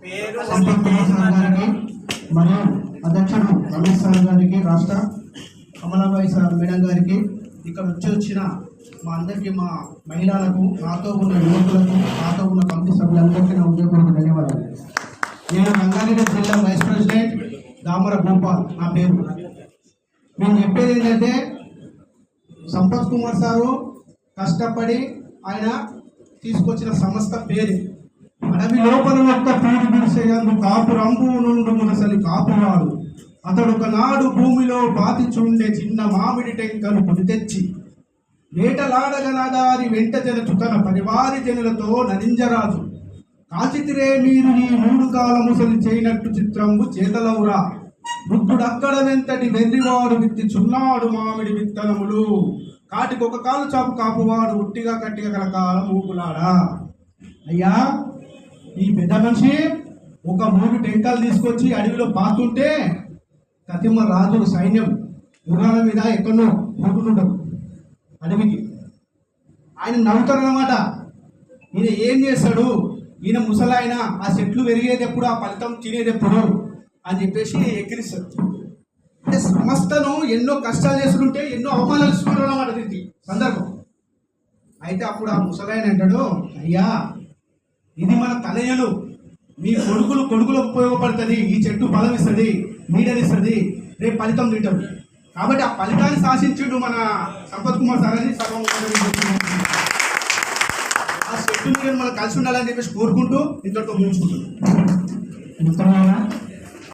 Sampath Kumar sir గారికి మరియు అధ్యక్షుడు రమేష్ సార్ గారికి, రాష్ట్ర కమలాబాయి సార్ మేడం గారికి, ఇక్కడ వచ్చిన మా అందరికీ, మా మహిళలకు, నాతో ఉన్న యువకులకు, నాతో ఉన్న కమిటీ సభ్యులందరికీ నా ఉద్యోగపూర్వక ధన్యవాదాలు. నేను రంగారెడ్డి జిల్లా వైస్ ప్రెసిడెంట్ దామర గోపాల్ నా పేరు. నేను చెప్పేది ఏంటంటే, సంపత్ కుమార్ సారు కష్టపడి ఆయన తీసుకొచ్చిన సంస్థ పేరు అడవి లోపల ఒక్క పూడి గుడిసేయందు కాపు రంపు నుండి మునసలి కాపువాడు అతడు ఒకనాడు భూమిలో బాతి చూండే చిన్న మామిడి టెంకను కొని తెచ్చి వేటలాడగనగారి వెంట జనచు తన పరివారి జనులతో నరింజరాజు కాచితిరే మీరు ఈ మూడు కాల ముసలి చేయనట్టు చిత్రంబు చేతలవురా వృద్ధుడక్కడ వెంతటి వెర్రివాడు విత్తి చున్నాడు మామిడి విత్తనములు కాటికొక కాలు చాపు కాపువాడు ఉట్టిగా కట్టిగా కలకాలం ఊపులాడా. అయ్యా, ఈ పెద్ద మనిషి ఒక 3 టెంకాలు తీసుకొచ్చి అడవిలో పాతుంటే కతిమ రాజులు సైన్యం గుర్రాల మీద ఎక్కడో పోతుంటారు అడవికి. ఆయన నవ్వుతారన్నమాట. ఈయన ఏం చేస్తాడు, ఈయన ముసలాయన, ఆ చెట్లు పెరిగేది ఎప్పుడు, ఆ ఫలితం తినేది ఎప్పుడు అని చెప్పేసి ఎక్కిరిస్తారు. అంటే సంస్థను ఎన్నో కష్టాలు చేస్తుంటే ఎన్నో అవమానాలు ఇస్తున్నారు అన్నమాట దీనికి సందర్భం. అయితే అప్పుడు ఆ ముసలాయన అంటాడు, అయ్యా ఇది మన తనయులు, మీ కొడుకులకు ఉపయోగపడుతుంది, ఈ చెట్టు బలం ఇస్తుంది, నీడనిస్తుంది, రేపు ఫలితం తింటాం. కాబట్టి ఆ ఫలితాన్ని శాసించుడు మన సంపత్ కుమార్ సార్ అని సభ ఆ చెట్టు నీడని మనం కలిసి ఉండాలని చెప్పేసి కోరుకుంటూ ఇంతటితో ముగించుకుంటున్నాం.